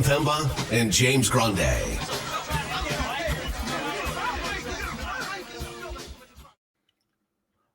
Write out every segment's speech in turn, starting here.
Impemba and James Grande.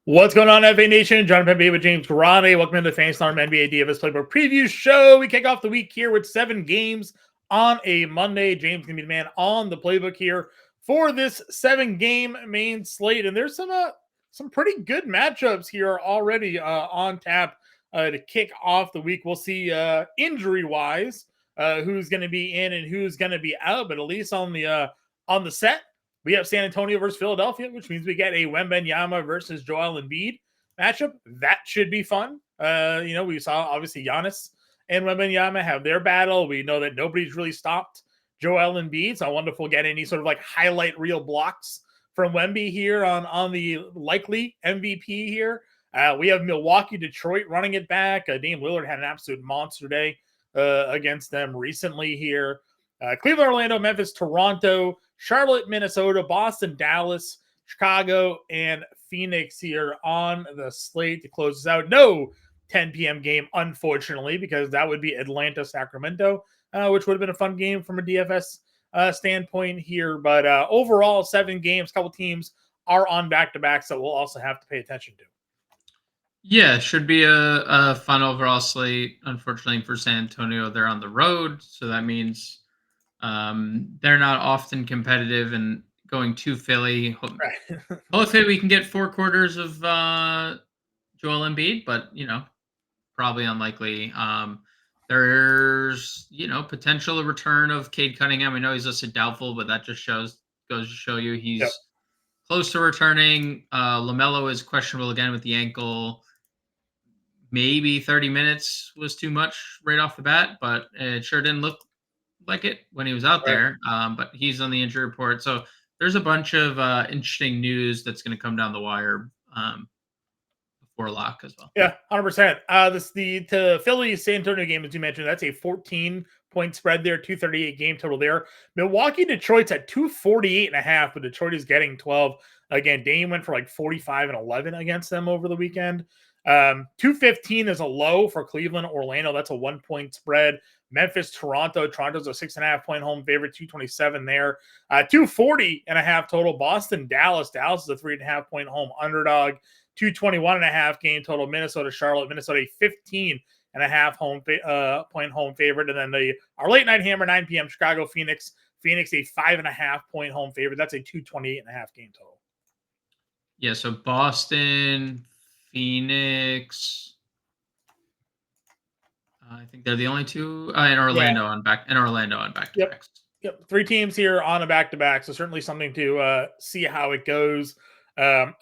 What's going on, FA Nation? Jon Impemba with James Grande. Welcome to the Fantasy Farm NBA DFS Playbook Preview Show. We kick off the week here with 7 games on a Monday. James going to be the man on the playbook here for this 7-game main slate. And there's some pretty good matchups here already on tap to kick off the week. We'll see injury-wise who's going to be in and who's going to be out. But at least on the set, we have San Antonio versus Philadelphia, which means we get a Wembanyama versus Joel Embiid matchup. That should be fun. We saw obviously Giannis and Wembanyama have their battle. We know that nobody's really stopped Joel Embiid, so I wonder if we'll get any sort of like highlight reel blocks from Wemby here on the likely MVP here. We have Milwaukee, Detroit running it back. Dame Lillard had an absolute monster day against them recently here. Cleveland, Orlando, Memphis, Toronto, Charlotte, Minnesota, Boston, Dallas, Chicago, and Phoenix here on the slate to close this out. No 10 p.m. game, unfortunately, because that would be Atlanta, Sacramento, which would have been a fun game from a DFS standpoint here. But overall, 7 games, a couple teams are on back-to-backs that we'll also have to pay attention to. Yeah, should be a fun overall slate. Unfortunately for San Antonio, they're on the road, so that means they're not often competitive, and going to Philly. Right. Hopefully we can get 4 quarters of Joel Embiid, but probably unlikely. There's potential return of Cade Cunningham. I know he's listed doubtful, but that just goes to show you he's close to returning. LaMelo is questionable again with the ankle. Maybe 30 minutes was too much right off the bat, but it sure didn't look like it when he was out there. But he's on the injury report. So there's a bunch of interesting news that's going to come down the wire before lock as well. Yeah, 100%. The Philly San Antonio game, as you mentioned, that's a 14-point spread there, 238 game total there. Milwaukee, Detroit's at 248.5, but Detroit is getting 12. Again, Dame went for like 45 and 11 against them over the weekend. 215 is a low for Cleveland, Orlando. That's a 1-point spread. Memphis, Toronto's a 6.5-point home favorite, 227 there. 240.5 total. Boston, Dallas is a 3.5-point home underdog, 221.5 game total. Minnesota, Charlotte, a 15.5 point home favorite. And then our late night hammer, 9 p.m. Chicago, Phoenix, a 5.5-point home favorite. That's a 228.5 game total. Yeah, so Boston, Phoenix. I think they're the only two in Orlando on back to backs. Yep, 3 teams here on a back to back, so certainly something to see how it goes. I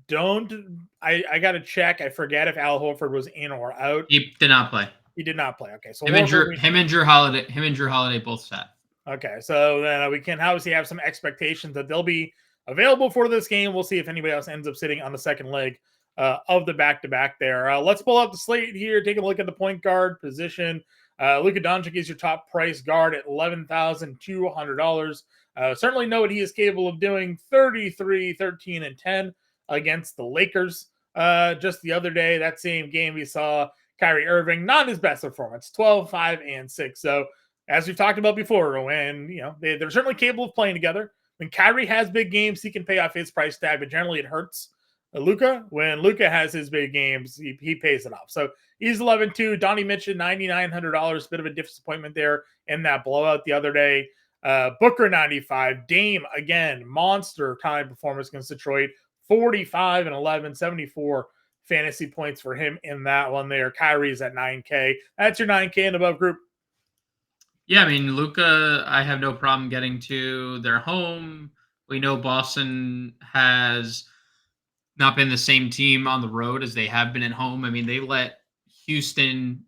got to check. I forget if Al Horford was in or out. He did not play. He did not play. Okay, so him and Drew Holiday both sat. Okay, so then we can obviously have some expectations that they'll be available for this game. We'll see if anybody else ends up sitting on the second leg of the back-to-back there. Let's pull up the slate here, take a look at the point guard position. Luka Doncic is your top price guard at $11,200. Certainly know what he is capable of doing. 33, 13, and 10 against the Lakers. Just the other day, that same game, we saw Kyrie Irving, not his best performance, 12, 5, and 6. So as we've talked about before, when they're certainly capable of playing together. When Kyrie has big games, he can pay off his price tag, but generally it hurts Luka. When Luka has his big games, he pays it off. So he's 11-2. Donnie Mitchell, $9,900. Bit of a disappointment there in that blowout the other day. Booker, 95. Dame, again, monster time performance against Detroit. 45 and 11, 74 fantasy points for him in that one there. Kyrie's at 9K. That's your 9K and above group. Yeah, I mean, Luka, I have no problem getting to their home. We know Boston has not been the same team on the road as they have been at home. I mean, they let Houston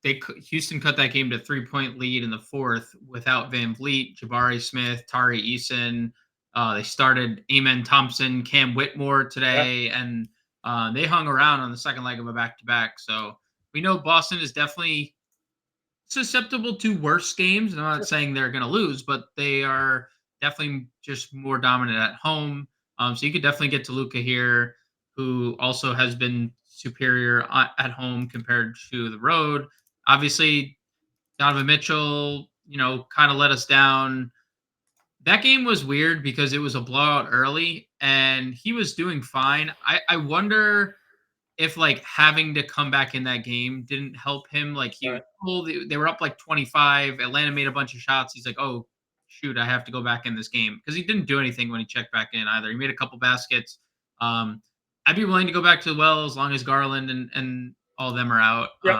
Houston cut that game to 3-point lead in the 4th without Van Vliet, Jabari Smith, Tari Eason. They started Amen Thompson, Cam Whitmore today, and they hung around on the second leg of a back-to-back. So we know Boston is definitely susceptible to worse games. And I'm not saying they're going to lose, but they are definitely just more dominant at home. So you could definitely get to Luka here, who also has been superior at home compared to the road. Obviously, Donovan Mitchell kind of let us down. That game was weird because it was a blowout early and he was doing fine. I wonder if like having to come back in that game didn't help him. Like Right. they were up like 25. Atlanta made a bunch of shots. He's like, oh shoot, I have to go back in this game because he didn't do anything when he checked back in either. He made a couple baskets. I'd be willing to go back to the well as long as Garland and all of them are out. Yep.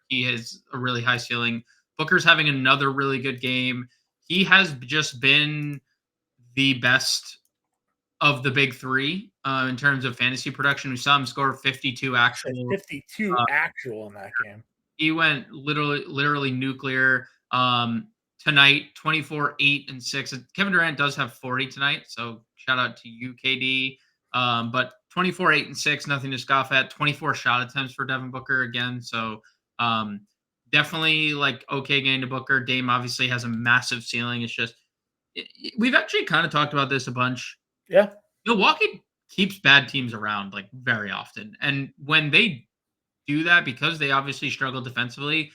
He has a really high ceiling. Booker's having another really good game. He has just been the best of the big three in terms of fantasy production. We saw him score 52 actual. 52 actual in that game. He went literally nuclear. Tonight, 24, 8, and 6. Kevin Durant does have 40 tonight, so shout out to you, KD. But 24, 8, and 6, nothing to scoff at. 24 shot attempts for Devin Booker again. So definitely like okay getting to Booker. Dame obviously has a massive ceiling. It's just we've actually kind of talked about this a bunch. Yeah. Milwaukee keeps bad teams around like very often. And when they do that, because they obviously struggle defensively,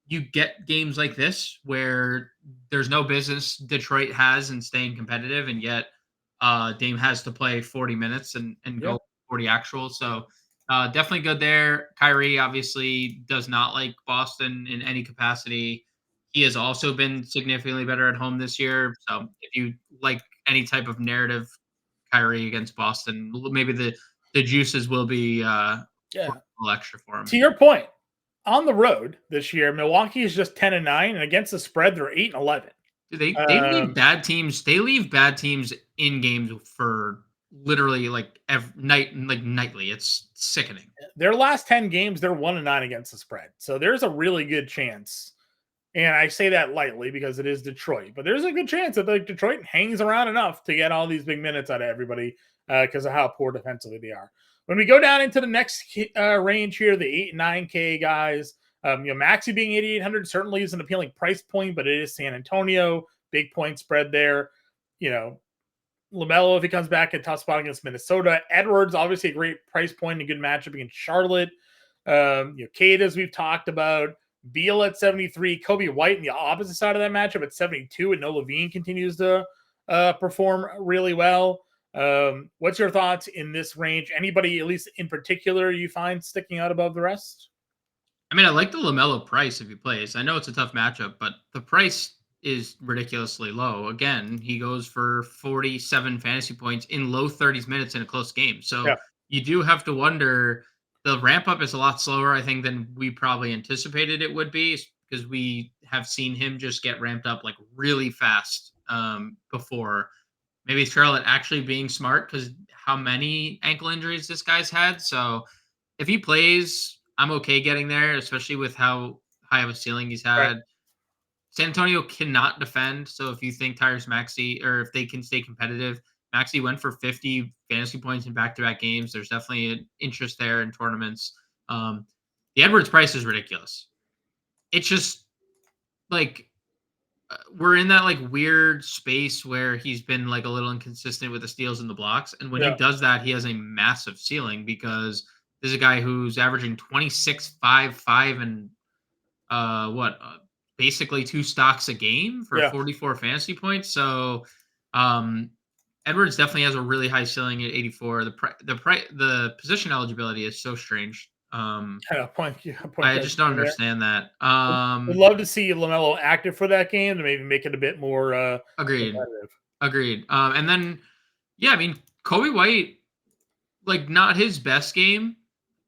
you get games like this where there's no business Detroit has in staying competitive, and yet Dame has to play 40 minutes and go 40 actual. So definitely good there. Kyrie obviously does not like Boston in any capacity. He has also been significantly better at home this year. So if you like any type of narrative, Kyrie against Boston, maybe the juices will be a little extra for him. To your point, on the road this year, Milwaukee is just 10-9, and against the spread, they're 8-11. They leave bad teams. They leave bad teams in games for literally like nightly. It's sickening. Their last 10 games, they're 1-9 against the spread. So there's a really good chance. And I say that lightly because it is Detroit, but there's a good chance that like Detroit hangs around enough to get all these big minutes out of everybody because of how poor defensively they are. When we go down into the next range here, the 8-9K guys, Maxey being 8,800 certainly is an appealing price point, but it is San Antonio, big point spread there. LaMelo, if he comes back, a tough spot against Minnesota. Edwards, obviously a great price point, a good matchup against Charlotte. Cade, as we've talked about. Beal at 73, Kobe White on the opposite side of that matchup at 72, and No Levine continues to perform really well. What's your thoughts in this range? Anybody, at least in particular, you find sticking out above the rest? I mean, I like the LaMelo price if he plays. I know it's a tough matchup, but the price is ridiculously low. Again, he goes for 47 fantasy points in low 30s minutes in a close game. So you do have to wonder. The ramp up is a lot slower, I think, than we probably anticipated it would be, because we have seen him just get ramped up like really fast before. Maybe Charlotte actually being smart because how many ankle injuries this guy's had. So if he plays, I'm okay getting there, especially with how high of a ceiling he's had. Right. San Antonio cannot defend. So if you think Tyrese Maxey, or if they can stay competitive, Maxey went for 50 fantasy points in back-to-back games. There's definitely an interest there in tournaments. The Edwards price is ridiculous. It's just like we're in that like weird space where he's been like a little inconsistent with the steals and the blocks. And when he does that, he has a massive ceiling because this is a guy who's averaging 26, 5, 5, and basically 2 stocks a game for 44 fantasy points. So Edwards definitely has a really high ceiling at 84. The position eligibility is so strange. I just don't understand that. We'd love to see LaMelo active for that game to maybe make it a bit more agreed. And then I mean Kobe White, like not his best game.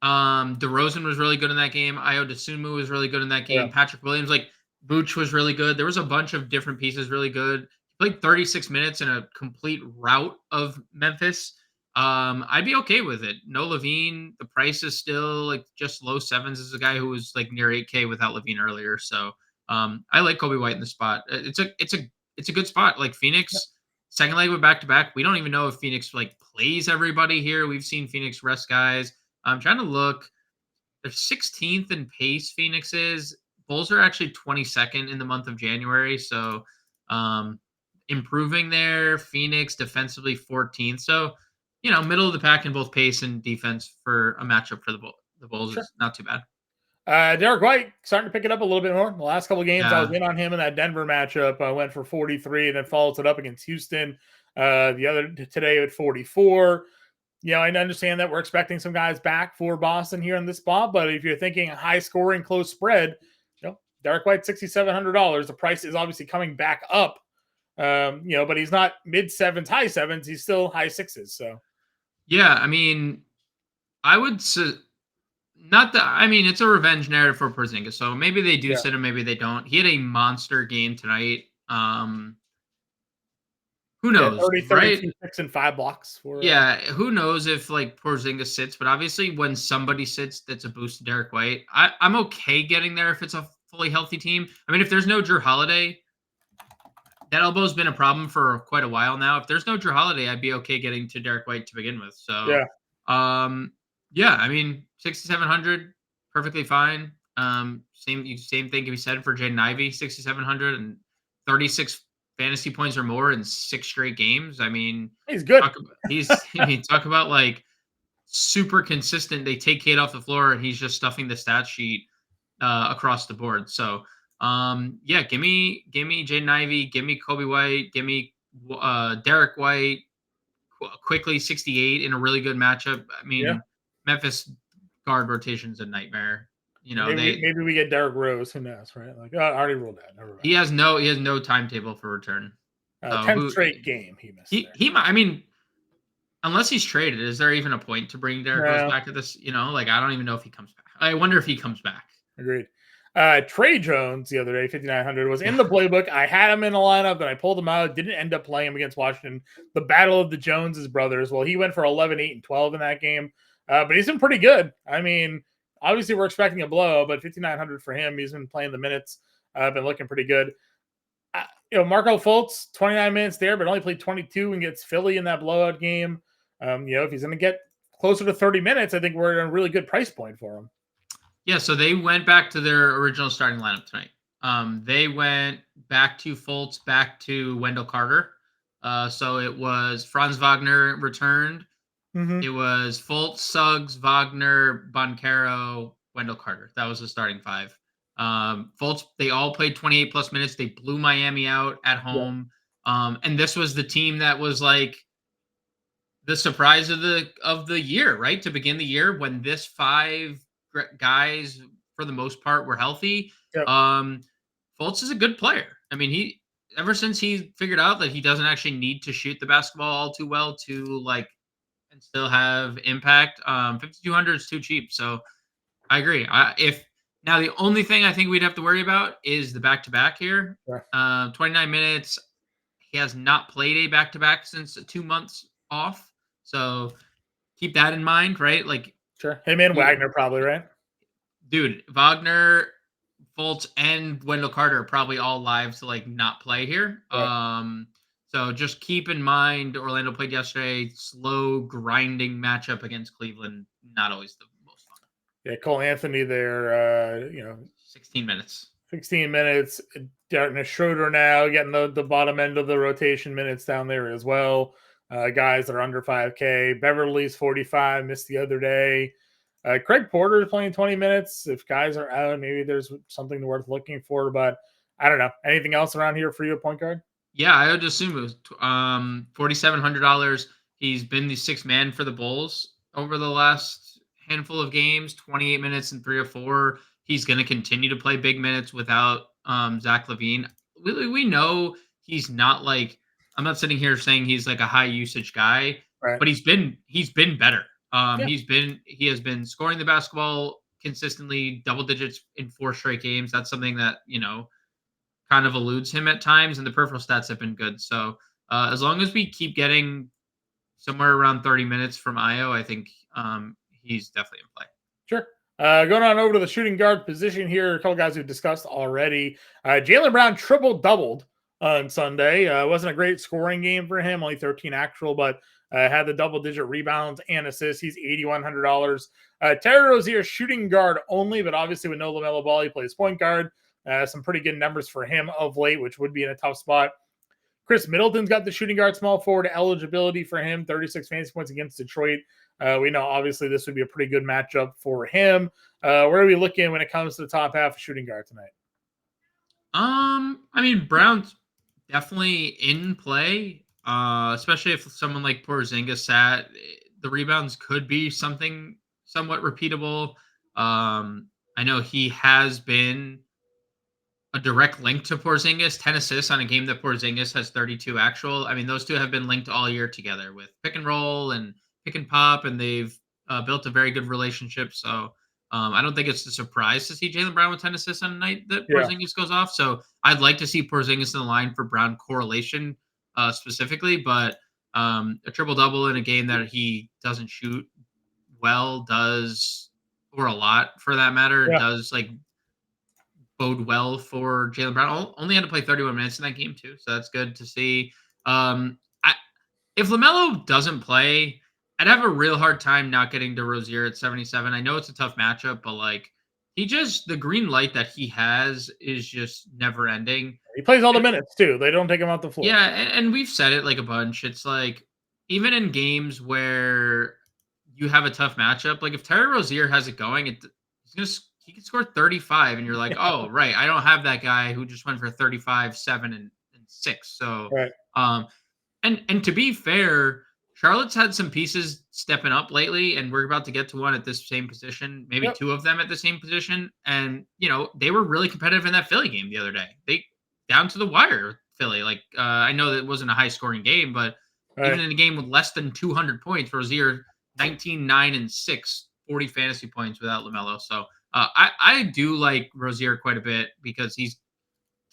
DeRozan was really good in that game. Ayo Dosunmu was really good in that game. Patrick Williams, like Vooch was really good. There was a bunch of different pieces really good. Played 36 minutes in a complete rout of Memphis. I'd be okay with it. No Levine, the price is still like just low 7s. This is a guy who was like near 8K without Levine earlier. So I like Kobe White in the spot. It's a good spot. Like Phoenix, second leg with back-to-back. We don't even know if Phoenix like plays everybody here. We've seen Phoenix rest guys. I'm trying to look. They're 16th in pace, Phoenix is. Bulls are actually 22nd in the month of January. So improving there. Phoenix defensively 14th. So, middle of the pack in both pace and defense for a matchup for the Bulls is not too bad. Derek White starting to pick it up a little bit more. The last couple of games, I was Yeah. in on him in that Denver matchup. I went for 43 and then followed it up against Houston the other today at 44. I understand that we're expecting some guys back for Boston here in this spot, but if you're thinking a high scoring, close spread, Derek White, $6,700. The price is obviously coming back up, but he's not mid sevens, high sevens. He's still high sixes. So, Yeah, I mean, I would say not that. I mean, it's a revenge narrative for Porzingis, so maybe they do yeah, sit him, maybe they don't. He had a monster game tonight. Who yeah, knows, 30, right? 32, 6, and 5 blocks for. Yeah, who knows if like Porzingis sits, but obviously when somebody sits, that's a boost to Derek White. I'm okay getting there if it's a fully healthy team. I mean, if there's no Drew Holiday, that elbow's been a problem for quite a while now. If there's no Drew Holiday, I'd be okay getting to Derek White to begin with. So, Yeah. Yeah, I mean, 6,700, perfectly fine. Same thing can be said for Jaden Ivey, 6,700 and 36 fantasy points or more in 6 straight games. I mean, He's good. talk about like super consistent. They take Kate off the floor and he's just stuffing the stat sheet across the board. So, yeah, give me Jaden Ivey, give me Kobe White, give me Derek White, quickly 68 in a really good matchup. I Yeah. mean, Memphis guard rotation's a nightmare. Maybe we get Derrick Rose. Who knows, right? Like, I already ruled that. Never mind. He has no timetable for return. 10th straight game he missed. He might. I mean, unless he's traded, is there even a point to bring Derrick Rose back to this? Like I don't even know if he comes back. I wonder if he comes back. Agreed. Trey Jones the other day, 5,900, was in the playbook. I had him in the lineup, and I pulled him out. Didn't end up playing him against Washington. The battle of the Joneses brothers. Well, he went for 11, 8, and 12 in that game. But he's been pretty good. I mean, obviously we're expecting a blow, but 5,900 for him. He's been playing the minutes. Been looking pretty good. Marco Fultz, 29 minutes there, but only played 22 and gets Philly in that blowout game. If he's going to get closer to 30 minutes, I think we're at a really good price point for him. Yeah, so they went back to their original starting lineup tonight. They went back to Fultz, back to Wendell Carter. So it was Franz Wagner returned. Mm-hmm. It was Fultz, Suggs, Wagner, Boncaro, Wendell Carter. That was the starting 5. Fultz, they all played 28 plus minutes. They blew Miami out at home. Yeah. And this was the team that was like the surprise of the year, right? To begin the year when this 5 guys for the most part were healthy. Yep. Fultz is a good player. I mean, ever since he figured out that he doesn't actually need to shoot the basketball all too well to like and still have impact. 5,200 is too cheap. So I agree. Now the only thing I think we'd have to worry about is the back-to-back here. Sure. 29 minutes. He has not played a back-to-back since 2 months off. So keep that in mind, right? Like, sure. Him and Wagner probably, right? Dude, Wagner, Fultz, and Wendell Carter are probably all live to like not play here. Right. So just keep in mind, Orlando played yesterday. Slow, grinding matchup against Cleveland. Not always the most fun. Yeah, Cole Anthony there, 16 minutes. 16 minutes. Dennis Schroeder now getting the bottom end of the rotation minutes down there as well. Guys that are under 5K. Beverly's 45, missed the other day. Craig Porter is playing 20 minutes. If guys are out, maybe there's something worth looking for, but I don't know. Anything else around here for you at point guard? Yeah, I would assume it was $4,700. He's been the 6th man for the Bulls over the last handful of games, 28 minutes and 3 or 4. He's going to continue to play big minutes without Zach LaVine. We know he's not like, I'm not sitting here saying he's like a high usage guy, right. But he's been better. He has been scoring the basketball consistently, double digits in 4 straight games. That's something that, kind of eludes him at times, and the peripheral stats have been good. So as long as we keep getting somewhere around 30 minutes from Io, I think he's definitely in play. Sure. Going on over to the shooting guard position here, a couple guys we've discussed already. Jaylen Brown triple-doubled on Sunday. Wasn't a great scoring game for him, only 13 actual, but had the double-digit rebounds and assists. He's $8,100. Terry Rozier shooting guard only, but obviously with no LaMelo Ball, he plays point guard. Some pretty good numbers for him of late, which would be in a tough spot. Chris Middleton's got the shooting guard small forward eligibility for him, 36 fantasy points against Detroit. We know, obviously, this would be a pretty good matchup for him. Where are we looking when it comes to the top half of shooting guard tonight? I mean, Brown's definitely in play, especially if someone like Porzingis sat. The rebounds could be something somewhat repeatable. I know he has been a direct link to Porzingis, 10 assists on a game that Porzingis has 32 actual. I mean, those two have been linked all year together with pick and roll and pick and pop, and they've built a very good relationship. So I don't think it's a surprise to see Jaylen Brown with 10 assists on a night that Yeah. Porzingis goes off. So I'd like to see Porzingis in the line for Brown correlation specifically, but a triple double in a game that he doesn't shoot well does, or a lot for that matter, Yeah. does like bode well for Jaylen Brown. Only had to play 31 minutes in that game too, so that's good to see. If LaMelo doesn't play, I'd have a real hard time not getting to Rozier at 77. I know it's a tough matchup, but like the green light that he has is just never ending. He plays all the minutes too. They don't take him off the floor. Yeah, and we've said it like a bunch. It's like even in games where you have a tough matchup, like if Terry Rozier has it going, he can score 35, and you're like, oh right, I don't have that guy who just went for 35, 7, and 6. So Right. And to be fair, Charlotte's had some pieces stepping up lately, and we're about to get to one at this same position, maybe two of them at the same position. And they were really competitive in that Philly game the other day. They down to the wire, Philly. Like I know that it wasn't a high scoring game, but even in a game with less than 200 points, Rozier 19, 9, and 6, 40 fantasy points without LaMelo. So I do like Rozier quite a bit because he's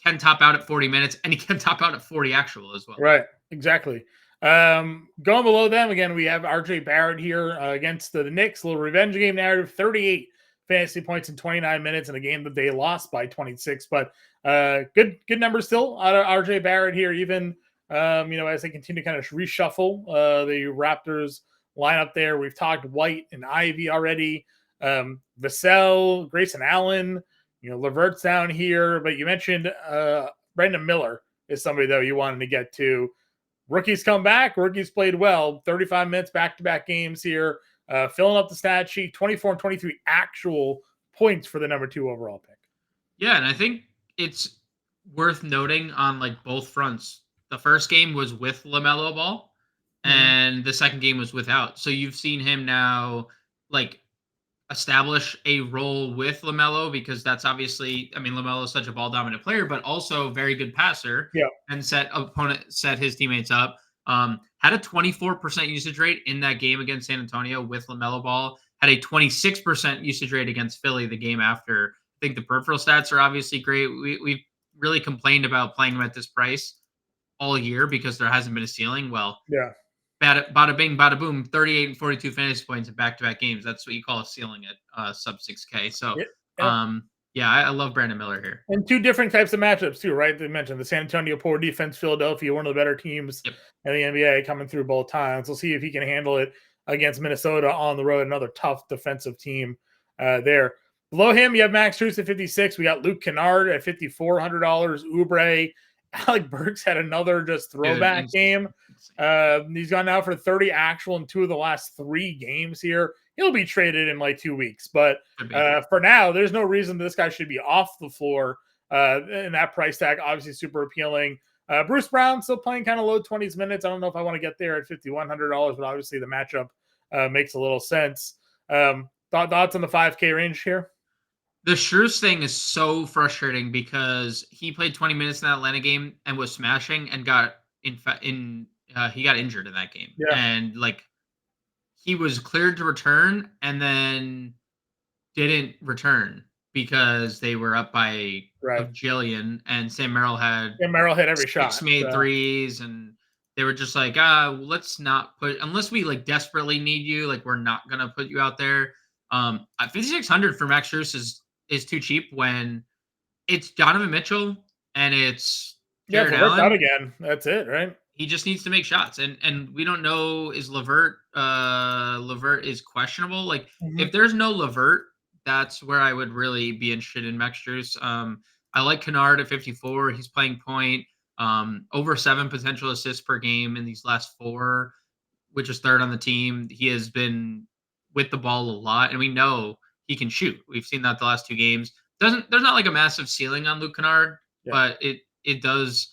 can top out at 40 minutes and he can top out at 40 actual as well. Right. Exactly. Going below them again, we have RJ Barrett here against the Knicks. A little revenge game narrative. 38 fantasy points in 29 minutes in a game that they lost by 26. But good numbers still out of RJ Barrett here. Even as they continue to kind of reshuffle the Raptors lineup there. We've talked White and Ivy already. Vassell, Grayson Allen. Levert's down here, but you mentioned Brandon Miller is somebody, though, you wanted to get to. Rookies come back. Rookies played well. 35 minutes back-to-back games here. Filling up the stat sheet. 24 and 23 actual points for the number 2 overall pick. Yeah, and I think it's worth noting on like both fronts. The first game was with LaMelo Ball, and the second game was without. So you've seen him now like establish a role with LaMelo because that's obviously, I mean, LaMelo is such a ball dominant player, but also very good passer. Yeah. And set his teammates up. Had a 24% usage rate in that game against San Antonio with LaMelo Ball. Had a 26% usage rate against Philly the game after. I think the peripheral stats are obviously great. We've really complained about playing him at this price all year because there hasn't been a ceiling. Well, yeah. Bada bing, bada boom, 38 and 42 fantasy points in back-to-back games. That's what you call a ceiling at sub 6K. So, I love Brandon Miller here. And two different types of matchups, too, right? They mentioned the San Antonio poor defense, Philadelphia, one of the better teams in the NBA coming through both times. We'll see if he can handle it against Minnesota on the road, another tough defensive team there. Below him, you have Max Strus at 56. We got Luke Kennard at $5,400. Oubre. Alec Burks had another just throwback game. He's gone now for 30 actual in 2 of the last 3 games here. He'll be traded in like 2 weeks. But for now, there's no reason this guy should be off the floor. And that price tag, obviously super appealing. Bruce Brown still playing kind of low 20s minutes. I don't know if I want to get there at $5,100, but obviously the matchup makes a little sense. Thoughts on the 5K range here? The Strus thing is so frustrating because he played 20 minutes in that Atlanta game and was smashing and got he got injured in that game. Yeah. And like he was cleared to return and then didn't return because they were up by a jillion, and Sam Merrill hit every shot. Made threes, and they were just like, let's not put, unless we like desperately need you, like we're not gonna put you out there. 5,600 for Max Strus is too cheap when it's Donovan Mitchell and it's Jared Allen out again. That's it, right? He just needs to make shots, and we don't know, is Levert is questionable. Like if there's no Levert, that's where I would really be interested in Max Strus. I like Kennard at 54. He's playing point, over 7 potential assists per game in these last 4, which is 3rd on the team. He has been with the ball a lot, and we know he can shoot. We've seen that the last 2 games. There's not like a massive ceiling on Luke Kennard, but it does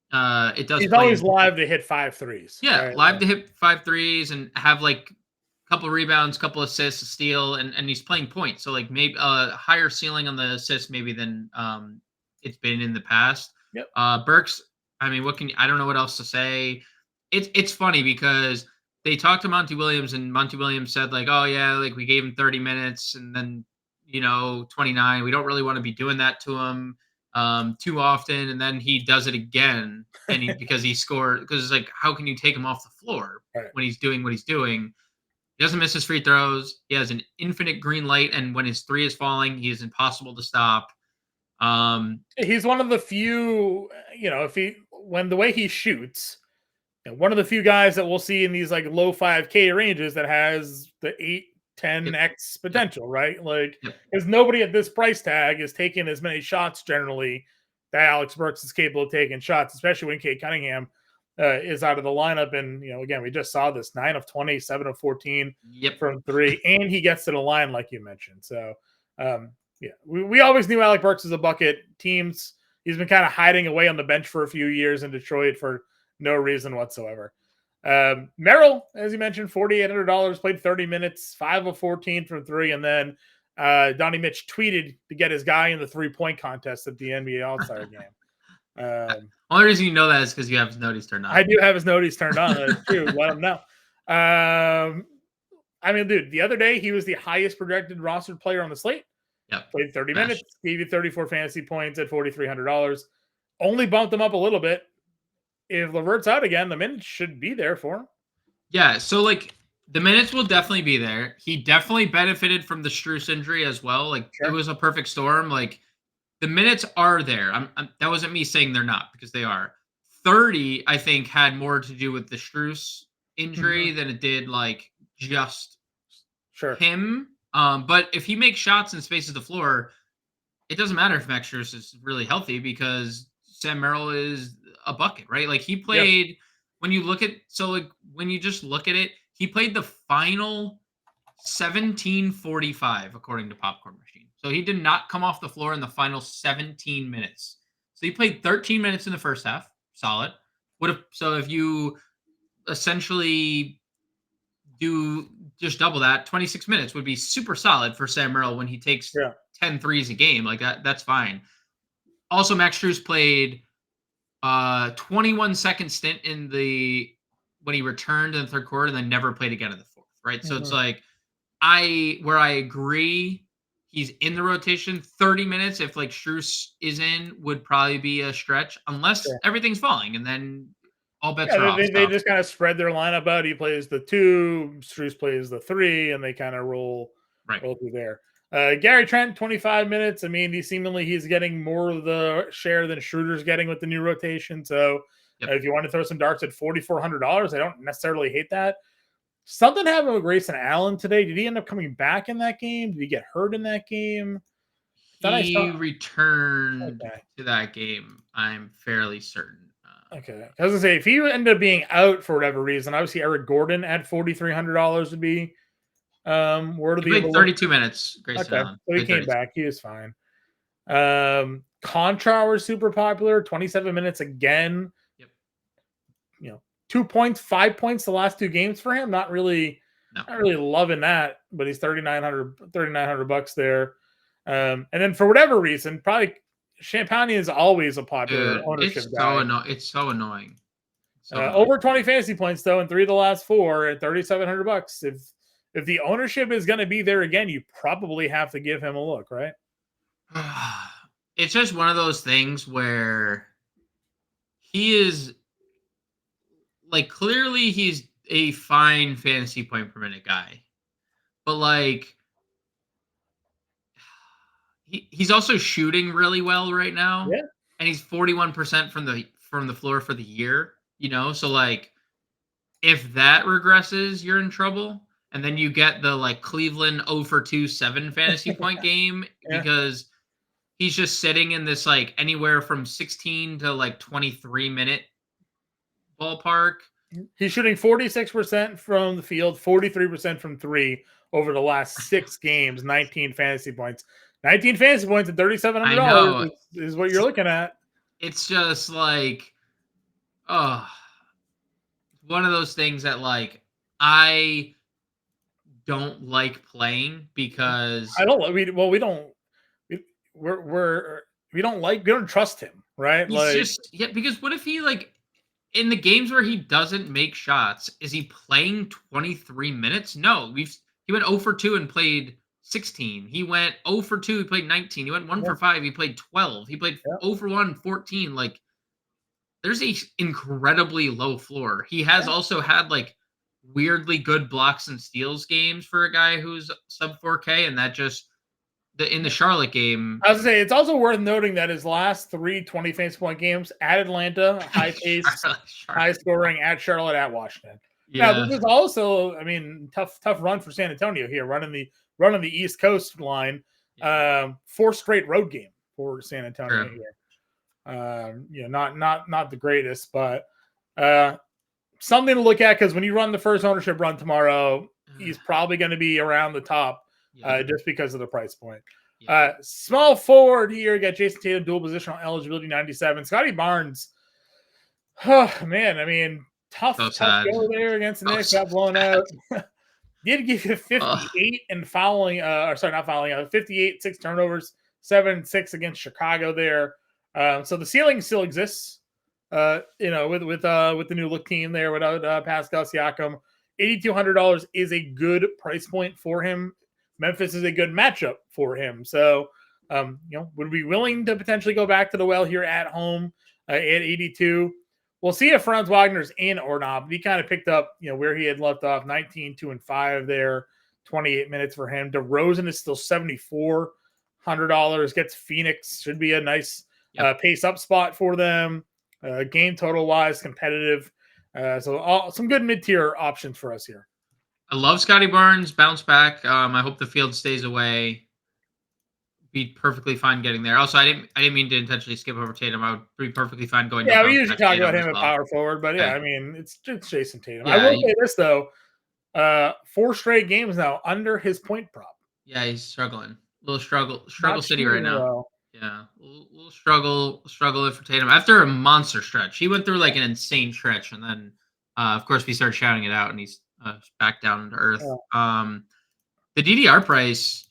He's play always live to hit 5 threes. Yeah, right? live to hit 5 threes and have like a couple of couple assists, a steal, and he's playing points. So like maybe a higher ceiling on the assists maybe than it's been in the past. Yep. Burks, I mean, I don't know what else to say. It's funny because they talked to Monty Williams and Monty Williams said like, oh yeah, like we gave him 30 minutes and then 29. We don't really want to be doing that to him too often, and then he does it again, and because he scored, because it's like, how can you take him off the floor when he's doing what he's doing? He doesn't miss his free throws. He has an infinite green light, and when his 3 is falling, he is impossible to stop. He's one of the few, when the way he shoots, one of the few guys that we'll see in these like low 5K ranges that has the 8-10x potential, right? Like, because nobody at this price tag is taking as many shots generally that Alex Burks is capable of taking shots, especially when Cade Cunningham is out of the lineup. And, again, we just saw this 9 of 20, 7 of 14 from 3, and he gets to the line, like you mentioned. So, we always knew Alex Burks is a bucket. Teams, he's been kind of hiding away on the bench for a few years in Detroit for no reason whatsoever. Merrill, as you mentioned, $4,800, played 30 minutes, 5 of 14 from 3, and then Donnie Mitch tweeted to get his guy in the 3-point contest at the NBA All-Star game. Only reason you know that is because you have his noties turned on. I do have his noties turned on. That's true. Let him know. I mean, dude, the other day he was the highest projected rostered player on the slate. Played 30 minutes, gave you 34 fantasy points at $4,300. Only bumped him up a little bit. If LeVert's out again, the minutes should be there for him. Yeah, so like the minutes will definitely be there. He definitely benefited from the Strus injury as well. Like it was a perfect storm. Like the minutes are there. That wasn't me saying they're not, because they are. 30, I think, had more to do with the Strus injury than it did like just him. But if he makes shots and spaces the floor, it doesn't matter if Max Strus is really healthy because Sam Merrill is a bucket, right? Like he played when you just look at it, he played the final 17:45 according to Popcorn Machine. So he did not come off the floor in the final 17 minutes. So he played 13 minutes in the first half, solid. If you essentially do just double that, 26 minutes would be super solid for Sam Merrill when he takes 10 threes a game. Like that's fine. Also, Max Strus played 21-second stint when he returned in the third quarter and then never played again in the fourth, right? So it's like I agree he's in the rotation. 30 minutes, if like Strus is in, would probably be a stretch unless everything's falling, and then all bets are off. They just kind of spread their lineup out. He plays the 2, Strus plays the 3, and they kind of roll through there. Gary Trent, 25 minutes. I mean, he's getting more of the share than Schroeder's getting with the new rotation. So if you want to throw some darts at $4,400, I don't necessarily hate that. Something happened with Grayson Allen today. Did he end up coming back in that game? Did he get hurt in that game? He returned to that game, I'm fairly certain. Okay. I was going to say, if he ended up being out for whatever reason, obviously Eric Gordon at $4,300 would be word of the played 32 minutes. Grayson Allen. So he came back. He was fine. Contra was super popular. 27 minutes again. 2 points, 5 points the last 2 games for him. Not really loving that, but he's $3,900 there. And then for whatever reason, probably Champagne is always a popular ownership guy. It's so annoying. Over 20 fantasy points though, in 3 of the last 4 at $3,700. If the ownership is going to be there again, you probably have to give him a look, right? It's just one of those things where he is like, clearly he's a fine fantasy point per minute guy, but like he's also shooting really well right now. Yeah. And he's 41% from the floor for the year, so like if that regresses, you're in trouble. And then you get the like Cleveland 0 for 2 7 fantasy point game because he's just sitting in this like anywhere from 16 to like 23 minute ballpark. He's shooting 46% from the field, 43% from 3 over the last 6 games, 19 fantasy points. 19 fantasy points at $3,700 I know. is what you're looking at. It's just like, oh, one of those things that like I don't like playing because I don't. We don't. We don't trust him, right? he's Like, just because what if he like in the games where he doesn't make shots, is he playing 23 minutes? No, he went 0 for 2 and played 16. He went 0 for 2, he played 19. He went 1 for 5, he played 12. He played 0 for 1, 14. Like there's a incredibly low floor. He has also had like weirdly good blocks and steals games for a guy who's sub 4K, and that just in the Charlotte game. I was gonna say, it's also worth noting that his last 3 20 fantasy point games at Atlanta, high pace, high scoring, at Charlotte, at Washington. Yeah. Now, this is also, I mean, tough run for San Antonio here, running the East Coast line. 4 straight road game for San Antonio here. Not the greatest, but something to look at, because when you run the first ownership run tomorrow, he's probably going to be around the top just because of the price point. Small forward here, got Jason Tatum, dual positional eligibility 97. Scotty Barnes, oh man, I mean, tough go there against the Knicks, got blown out. Did give you 58 and fouling, not fouling, 58, 6 turnovers, 7-6 against Chicago there. So the ceiling still exists, with the new look team there without Pascal Siakam. $8,200 is a good price point for him. Memphis is a good matchup for him. So, would be willing to potentially go back to the well here at home at 82. We'll see if Franz Wagner's in or not. But he kind of picked up, where he had left off, 19, 2 and 5 there, 28 minutes for him. DeRozan is still $7,400. Gets Phoenix, should be a nice pace up spot for them. Game total wise, competitive. So some good mid-tier options for us here. I love Scotty Barnes, bounce back. I hope the field stays away. Be perfectly fine getting there. Also, I didn't mean to intentionally skip over Tatum. I would be perfectly fine going. Yeah, we usually talk about him at power forward, but I mean, it's Jason Tatum. Yeah, I will say this though, 4 straight games now under his point prop. Yeah, he's struggling. A little struggle city right now. Well. Yeah, a little struggle for Tatum after a monster stretch. He went through like an insane stretch, and then of course we started shouting it out, and he's back down to earth. The DDR price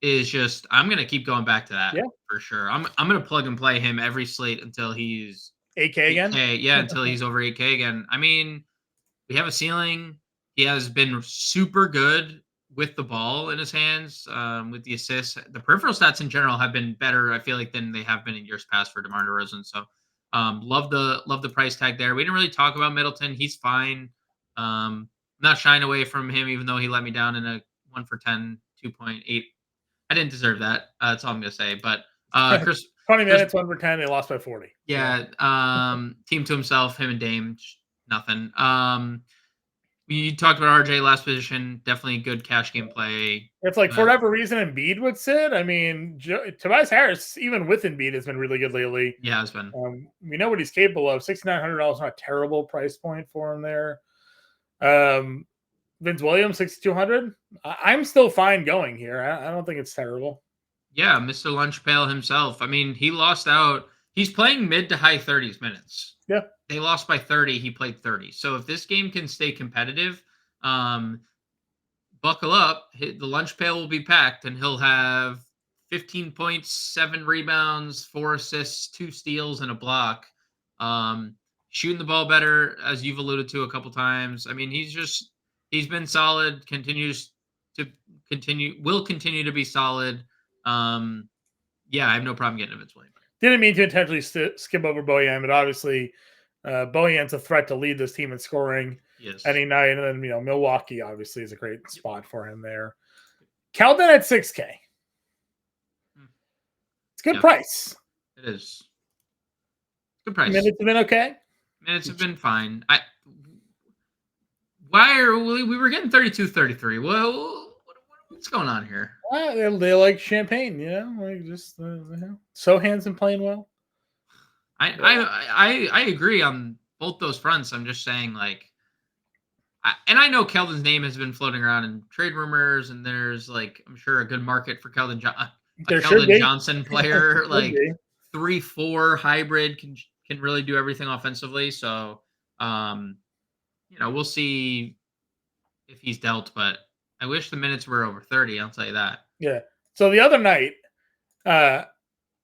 is just, I'm gonna keep going back to that for sure. I'm gonna plug and play him every slate until he's 8K again. Until he's over 8K again. I mean, we have a ceiling. He has been super good with the ball in his hands, with the assists. The peripheral stats in general have been better, I feel like, than they have been in years past for DeMar DeRozan. So love the price tag there. We didn't really talk about Middleton. He's fine. Not shying away from him, even though he let me down in a 1 for 10, 2.8. I didn't deserve that. That's all I'm going to say. But Chris, 20 minutes, 1 for 10, they lost by 40. Yeah. Team to himself, him and Dame, nothing. We talked about RJ last position. Definitely good cash game play. It's like, for whatever reason, Embiid would sit. I mean, Tobias Harris, even with Embiid, has been really good lately. Yeah, has been. We know what he's capable of. $6,900 not a terrible price point for him there. Vince Williams, $6,200. I'm still fine going here. I don't think it's terrible. Yeah, Mr. Lunch Pail himself. I mean, he lost out. He's playing mid to high 30s minutes. Yeah. They lost by 30. He played 30. So if this game can stay competitive, buckle up. The lunch pail will be packed, and he'll have 15 points, 7 rebounds, 4 assists, 2 steals, and a block. Shooting the ball better, as you've alluded to a couple times. I mean, he's been solid, will continue to be solid. Yeah, I have no problem getting him its way. Didn't mean to intentionally skip over Bojan, but obviously Bojan's a threat to lead this team in scoring any night. And then, Milwaukee obviously is a great spot for him there. Keldon at 6K. It's a good price. It is. Good price. Minutes have been okay? Minutes have been fine. We were getting 32, 33. Well, what's going on here? They like champagne, like just Sohan's been playing well. I agree on both those fronts. I'm just saying, like, And I know Keldon's name has been floating around in trade rumors, and there's like I'm sure a good market for a There should Keldon be. Johnson There player, should like be. 3-4 hybrid can really do everything offensively. So we'll see if he's dealt, but I wish the minutes were over 30. I'll tell you that. Yeah. So the other night,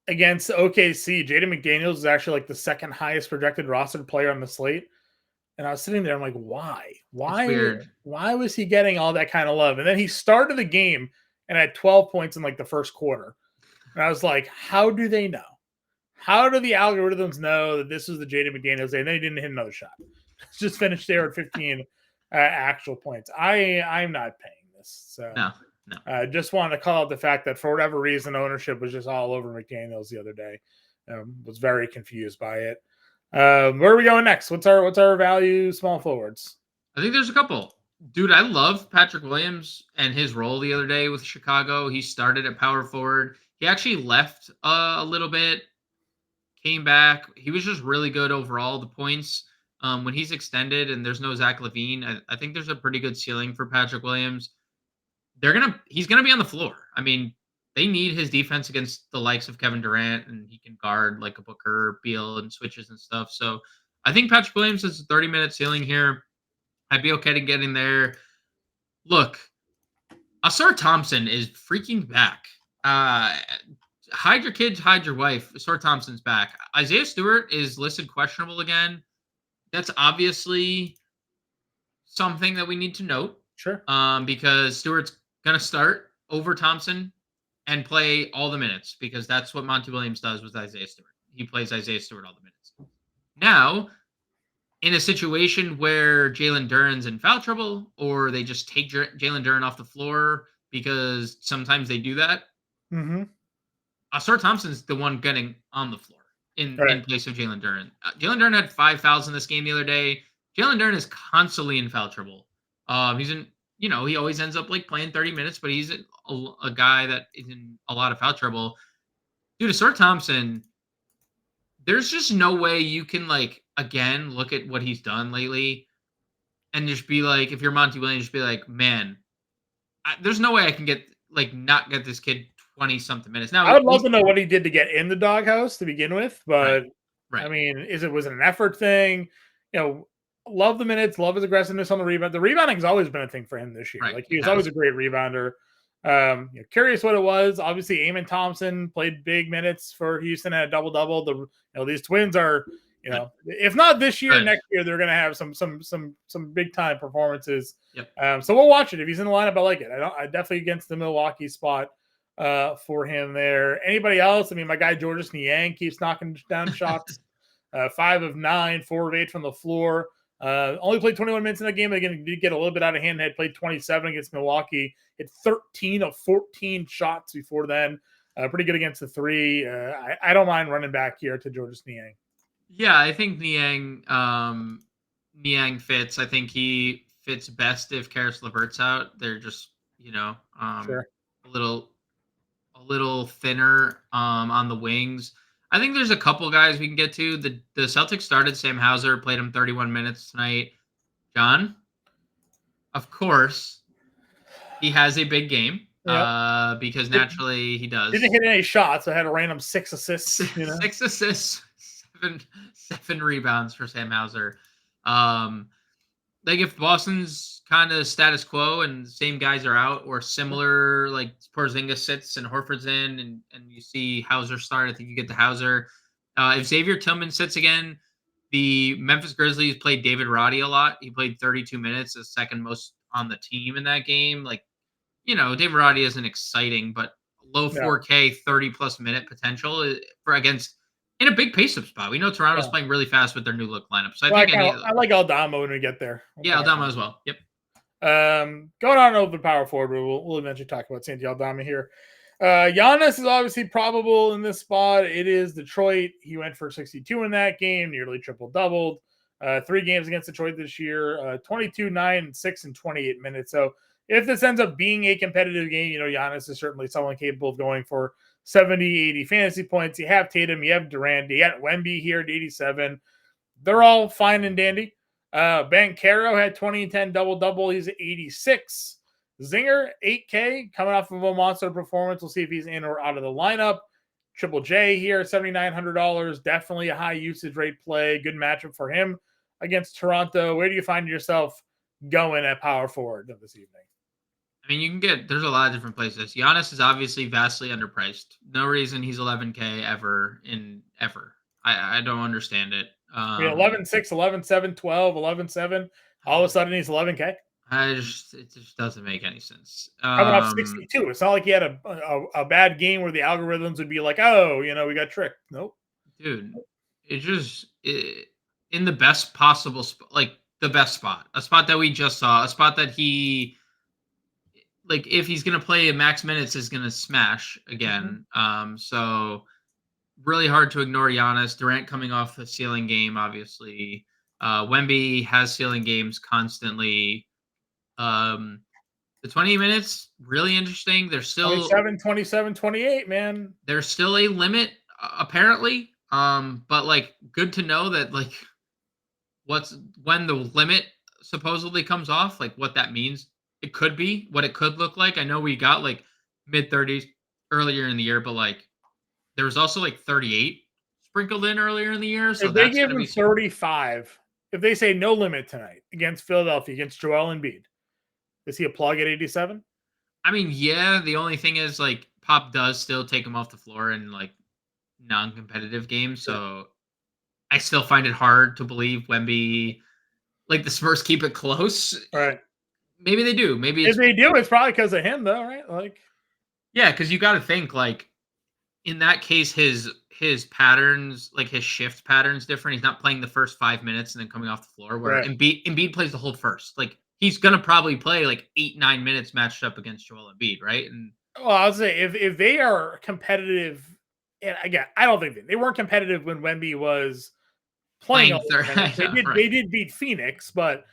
against OKC, Jaden McDaniels is actually like the second highest projected rostered player on the slate. And I was sitting there, I'm like, why? It's weird. Why was he getting all that kind of love? And then he started the game and had 12 points in like the first quarter. And I was like, how do they know? How do the algorithms know that this was the Jaden McDaniels day? And then he didn't hit another shot. Just finished there at 15 actual points. I'm not paying this. So No. Just wanted to call out the fact that for whatever reason, ownership was just all over McDaniels the other day. Was very confused by it. Where are we going next? What's our value small forwards? I think there's a couple. Dude, I love Patrick Williams and his role the other day with Chicago. He started at power forward. He actually left a little bit, came back. He was just really good overall. The points when he's extended and there's no Zach LaVine, I think there's a pretty good ceiling for Patrick Williams. He's gonna be on the floor. I mean, they need his defense against the likes of Kevin Durant, and he can guard like a Booker, Beal, and switches and stuff. So I think Patrick Williams has a 30-minute ceiling here. I'd be okay to getting there. Look, Asar Thompson is freaking back. Hide your kids, hide your wife. Asar Thompson's back. Isaiah Stewart is listed questionable again. That's obviously something that we need to note. Sure. Because Stewart's going to start over Thompson and play all the minutes because that's what Monty Williams does with Isaiah Stewart. He plays Isaiah Stewart all the minutes. Now, in a situation where Jalen Duren's in foul trouble or they just take Jalen Duren off the floor because sometimes they do that, Asar Thompson's the one getting on the floor in place of Jalen Duren. Jalen Duren had 5 fouls in this game the other day. Jalen Duren is constantly in foul trouble. He's in, he always ends up like playing 30 minutes, but he's a guy that is in a lot of foul trouble. Dude, Asar Thompson, there's just no way you can again, look at what he's done lately and just be like, if you're Monty Williams, just be like, man, there's no way I can not get this kid 20 something minutes. Now, I would love to know what he did to get in the doghouse to begin with, but right. I mean, was it an effort thing? Love the minutes, love his aggressiveness on the rebound. The rebounding has always been a thing for him this year. Right. He was always a great rebounder. Curious what it was. Obviously, Eamon Thompson played big minutes for Houston at a double-double. These Twins are, if not this year, next year they're going to have some big time performances. Yep. So we'll watch it. If he's in the lineup, I like it. I definitely against the Milwaukee spot for him there. Anybody else? I mean, my guy Georges Niang keeps knocking down shots. 5 of 9, 4 of 8 from the floor. Only played 21 minutes in that game. Again, did get a little bit out of hand. Had played 27 against Milwaukee. Hit 13 of 14 shots before then. Pretty good against the 3. I don't mind running back here to Georges Niang. Yeah, I think Niang fits. I think he fits best if Karis LeVert's out. They're just, Sure. a little thinner on the wings. I think there's a couple guys we can get to. The Celtics started Sam Hauser, played him 31 minutes tonight. John, of course, he has a big game because naturally he does. Didn't hit any shots. I had a random 6 assists. 6 assists, 7 rebounds for Sam Hauser. If Boston's kind of status quo and the same guys are out or similar, like Porzingis sits and Horford's in and you see Hauser start, I think you get the Hauser. If Xavier Tillman sits again, the Memphis Grizzlies played David Roddy a lot. He played 32 minutes, the second most on the team in that game. David Roddy isn't exciting, but low 4K, 30-plus minute potential for against in a big pace-up spot. We know Toronto's playing really fast with their new look lineup. So I like Aldama when we get there. Aldama as well. Yep. Going on over the power forward, we'll eventually talk about Santi Aldama here. Giannis is obviously probable in this spot. It is Detroit. He went for 62 in that game, nearly triple-doubled. 3 games against Detroit this year, 22, 9, 6, and 28 minutes. So if this ends up being a competitive game, Giannis is certainly someone capable of going for 70, 80 fantasy points. You have Tatum, you have Durant, you got Wemby here at 87. They're all fine and dandy. Bancaro had 20 and 10 double-double. He's at 86. Zinger, 8K, coming off of a monster performance. We'll see if he's in or out of the lineup. Triple J here, $7,900. Definitely a high usage rate play. Good matchup for him against Toronto. Where do you find yourself going at power forward this evening? I mean, there's a lot of different places. Giannis is obviously vastly underpriced. No reason he's 11K ever. I don't understand it. 11-6, 11-7, 12, 11-7. All of a sudden he's 11K. It just doesn't make any sense. Coming off 62. It's not like he had a bad game where the algorithms would be like, oh, we got tricked. Nope. Dude, in the best possible spot, like the best spot, a spot that we just saw, a spot that he, like, if he's going to play max minutes, is going to smash again. So really hard to ignore Giannis. Durant coming off the ceiling game, obviously. Wemby has ceiling games constantly. The 20 minutes, really interesting. There's still 27, 28, man. There's still a limit, apparently. But like, good to know that, like, when the limit supposedly comes off, like what that means. It could be what it could look like. I know we got like mid-30s earlier in the year, but like there was also like 38 sprinkled in earlier in the year. So if they give him 35, if they say no limit tonight against Philadelphia, against Joel Embiid, is he a plug at 87? I mean, yeah. The only thing is, like, Pop does still take him off the floor in like non-competitive games, so I still find it hard to believe Wemby, like, the Spurs keep it close. Right. Maybe they do. Maybe if they do, it's probably because of him, though, right? Like, yeah, because you got to think, like, in that case, his patterns, like his shift patterns, different. He's not playing the first 5 minutes and then coming off the floor. Where Embiid plays the whole first. Like, he's gonna probably play like 8-9 minutes matched up against Joel Embiid, right? And well, I'll say if they are competitive, and again, I don't think they weren't competitive when Wemby was playing. They did beat Phoenix, but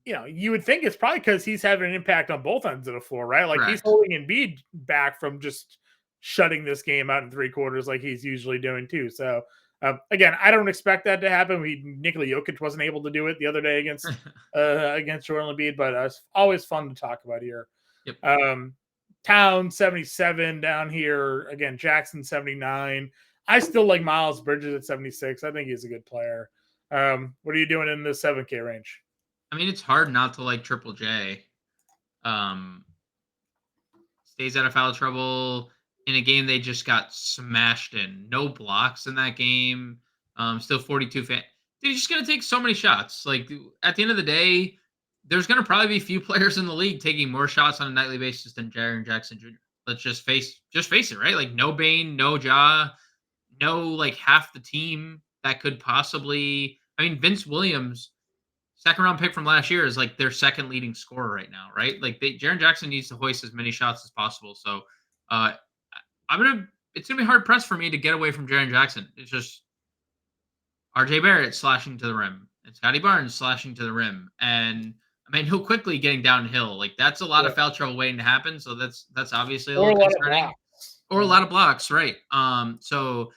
you would think it's probably because he's having an impact on both ends of the floor, right? Like, he's holding Embiid back from just shutting this game out in 3 quarters like he's usually doing too. So again, I don't expect that to happen. Nikola Jokic wasn't able to do it the other day against Joel Embiid, but it's always fun to talk about here. Yep. Town 77 down here again. Jackson 79. I still like Miles Bridges at 76. I think he's a good player. What are you doing in the 7K range? I mean, it's hard not to like Triple J. Stays out of foul trouble in a game they just got smashed in. No blocks in that game. Still 42 Dude, he's just gonna take so many shots. Like, at the end of the day, there's gonna probably be few players in the league taking more shots on a nightly basis than Jaren Jackson Jr. Let's just face it, right? Like, no Bane, no Ja, no like half the team that could possibly. I mean, Vince Williams, second round pick from last year, is like their second leading scorer right now, right? Like, Jaren Jackson needs to hoist as many shots as possible. So it's gonna be hard pressed for me to get away from Jaren Jackson. It's just RJ Barrett slashing to the rim and Scotty Barnes slashing to the rim, and He'll quickly getting downhill. Like, that's a lot of foul trouble waiting to happen. So that's obviously a little concerning. Or a lot of blocks, right? So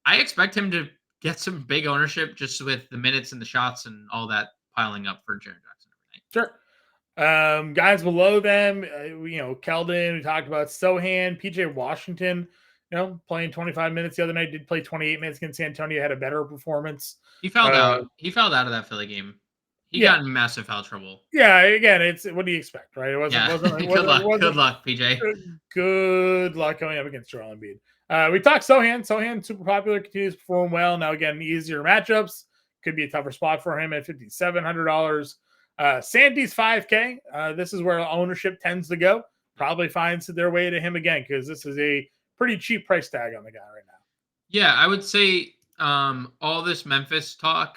I expect him to get some big ownership just with the minutes and the shots and all that piling up for Jaren Jackson every night. Sure. Guys below them, Keldon, we talked about Sohan, PJ Washington, playing 25 minutes the other night, did play 28 minutes against San Antonio, had a better performance. He fouled out. He fouled out of that Philly game. He got in massive foul trouble. Yeah, again, it's what do you expect, right? It wasn't good luck, PJ. Good luck going up against Joel Embiid. We talked Sohan. Sohan, super popular, continues to perform well. Now, again, easier matchups. Could be a tougher spot for him at $5,700. Sandy's 5K. This is where ownership tends to go. Probably finds their way to him again because this is a pretty cheap price tag on the guy right now. Yeah, I would say all this Memphis talk,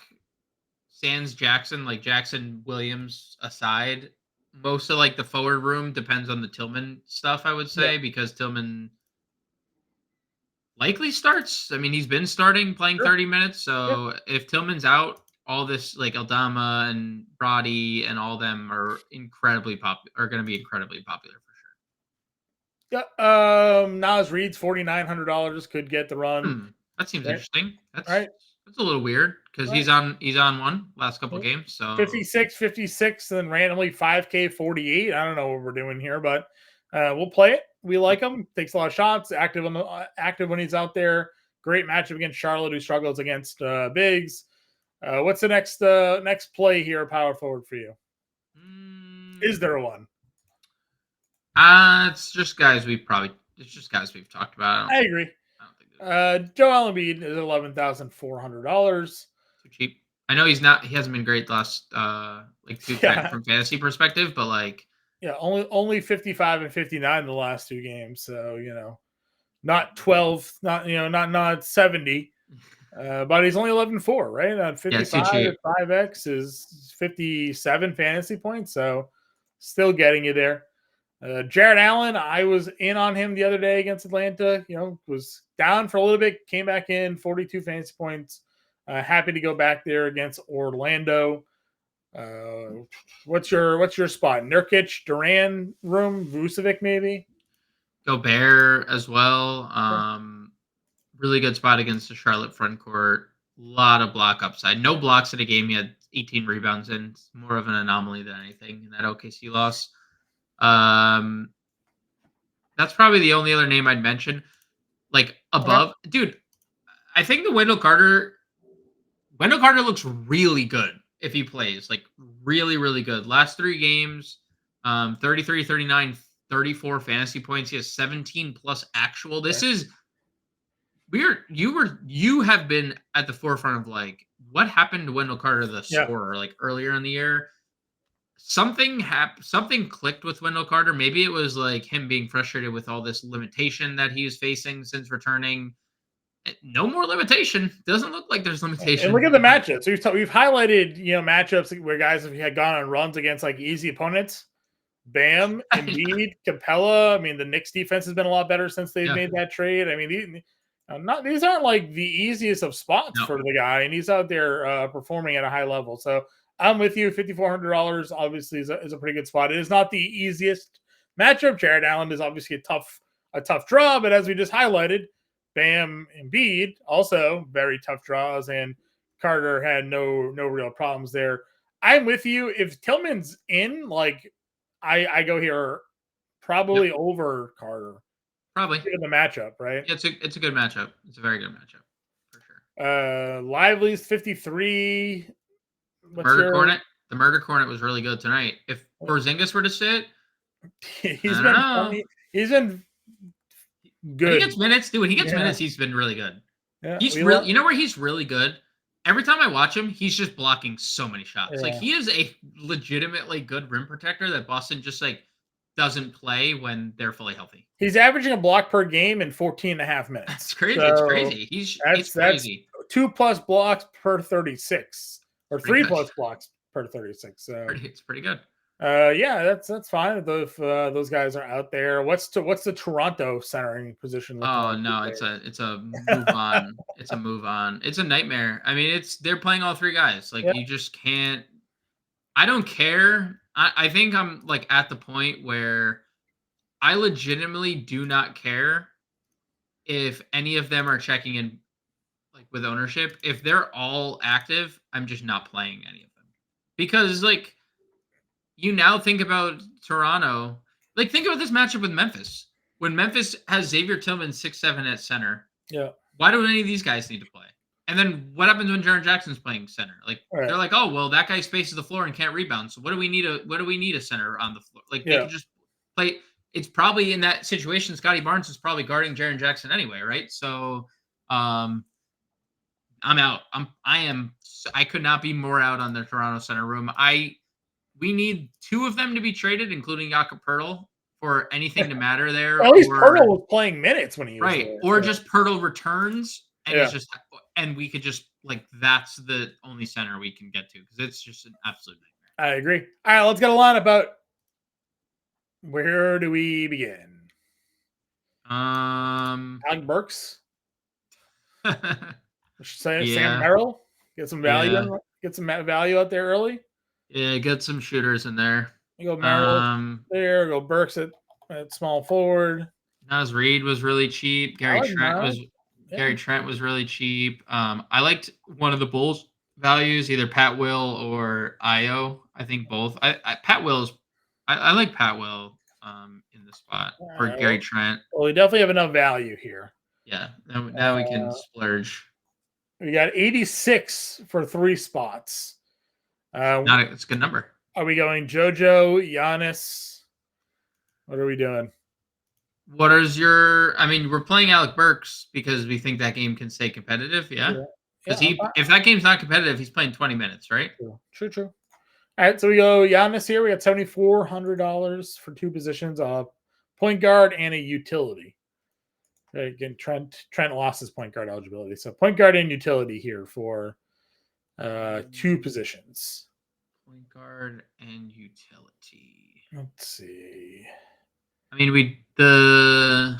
sans Jackson, like Jackson Williams aside, most of like the forward room depends on the Tillman stuff, I would say, because Tillman likely starts. I mean, he's been starting, playing 30 minutes. So if Tillman's out, all this like Aldama and Brody and all them are incredibly are going to be incredibly popular for sure. Yeah. Nas Reed's $4,900 could get the run. That seems interesting. That's right. It's a little weird because Right. he's on one last couple games. So 56, and then randomly 5K 48. I don't know what we're doing here, but we'll play it. We like him. Takes a lot of shots. Active when he's out there. Great matchup against Charlotte, who struggles against bigs. What's the next play here, power forward for you? Is there one? it's just guys we've talked about. I agree. I don't think Joel Embiid is $11,400. too cheap. I know he hasn't been great the last from fantasy perspective, but like only 55 and 59 the last two games. So, not 12, not 70. But he's only 11.4, right? On 55 at 5x is 57 fantasy points. So still getting you there. Jared Allen, I was in on him the other day against Atlanta. Was down for a little bit, came back in 42 fantasy points. Happy to go back there against Orlando. What's your spot? Nurkic, Duran room, Vucevic maybe. Gobert as well. Really good spot against the Charlotte front court. A lot of block upside. No blocks in a game. He had 18 rebounds in. It's more of an anomaly than anything in that OKC loss. That's probably the only other name I'd mention. Like above, dude. I think the Wendell Carter looks really good if he plays. Like really, really good. Last 3 games, 33, 39, 34 fantasy points. He has 17 plus actual. This is weird. You have been at the forefront of like what happened to Wendell Carter, the scorer, like earlier in the year. Something clicked with Wendell Carter. Maybe it was like him being frustrated with all this limitation that he was facing since returning. No more limitation. Doesn't look like there's limitation. And look at the matchups. We've highlighted matchups where guys had gone on runs against like easy opponents. Bam, Embiid, Capella. I mean, the Knicks defense has been a lot better since they've made that trade. I mean, these aren't like the easiest of spots for the guy, and he's out there performing at a high level. So I'm with you. $5,400 obviously is a pretty good spot. It is not the easiest matchup. Jared Allen is obviously a tough draw, but as we just highlighted, Bam, Embiid also very tough draws, and Carter had no real problems there. I'm with you. If Tillman's in, like I go here probably over Carter. Probably given the matchup, right? It's a good matchup. It's a very good matchup for sure. Lively's 53. The Murder Cornet was really good tonight. If Porzingis were to sit, he's been funny. He's been good. When he gets minutes, dude. When he gets minutes, he's been really good. Yeah, he's really, where he's really good. Every time I watch him, he's just blocking so many shots. Yeah. Like he is a legitimately good rim protector that Boston just like doesn't play when they're fully healthy. He's averaging a block per game in 14 and a half minutes. That's crazy. So it's crazy. It's crazy. That's 2+ blocks per 36 or 3+ blocks per 36. So it's pretty good. Yeah, that's fine if those guys are out there. What's the Toronto centering position? Oh no, it's a move on. It's a move on. It's a nightmare. I mean, they're playing all 3 guys. Like you just can't. I don't care. I think I'm like at the point where I legitimately do not care if any of them are checking in like with ownership. If they're all active, I'm just not playing any of them because like. You now think about Toronto. Like, think about this matchup with Memphis. When Memphis has Xavier Tillman 6'7" at center, why don't any of these guys need to play? And then what happens when Jaren Jackson's playing center? Like, they're like, oh, well, that guy spaces the floor and can't rebound. So what do we need a center on the floor? Like, they can just play. It's probably in that situation. Scotty Barnes is probably guarding Jaren Jackson anyway, right? So, I'm out. I could not be more out on the Toronto center room. We need 2 of them to be traded, including Jakob Poeltl, for anything to matter there. At least Poeltl was playing minutes when he was there. Or just Poeltl returns, and we could just like that's the only center we can get to because it's just an absolute nightmare. I agree. All right, let's get a line about where do we begin? Alec Burks. Sam Merrill. Get some value. Get some value out there early. Yeah, get some shooters in there. You go Merrill there. Go Burks at small forward. Naz Reid was really cheap. Gary Trent was Gary Trent was really cheap. I liked one of the Bulls values, either Pat Will or Io. I think both. I like Pat Will in the spot for Gary Trent. Well, we definitely have enough value here. Yeah, now we can splurge. We got 86 for 3 spots. It's a good number. Are we going JoJo, Giannis? What are we doing? What is your? I mean, we're playing Alec Burks because we think that game can stay competitive. Yeah, because if that game's not competitive, he's playing 20 minutes, right? True. All right, so we go Giannis here. We got $7,400 for 2 positions: point guard and a utility. Again, Trent lost his point guard eligibility, so point guard and utility here for 2 positions. Point guard and utility. Let's see. I mean, the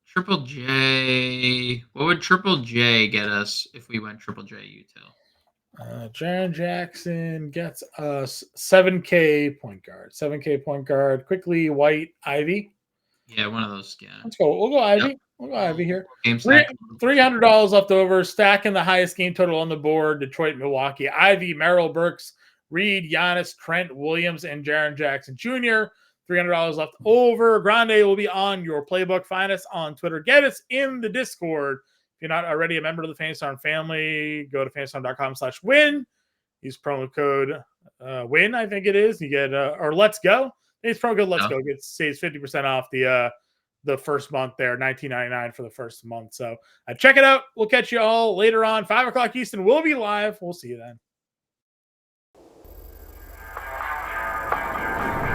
Triple J. What would Triple J get us if we went Triple J util? Jaren Jackson gets us 7K point guard. 7K point guard. Quickly, White, Ivy. Yeah, one of those. Yeah. Let's go. We'll go Ivy. Yep. We'll go Ivy here. $300 left over. Stacking the highest game total on the board. Detroit, Milwaukee. Ivy, Merrill, Burks, Reed, Giannis, Trent, Williams, and Jaren Jackson Jr. $300 left over. Grande will be on your playbook. Find us on Twitter. Get us in the Discord. If you're not already a member of the FanStorm family, go to fanstorm.com/win. Use promo code WIN, I think it is. You get or Let's Go. It's promo code Let's Go. Saves 50% off the first month there, $19.99 for the first month. So check it out. We'll catch you all later on. 5 o'clock Eastern. We'll be live. We'll see you then.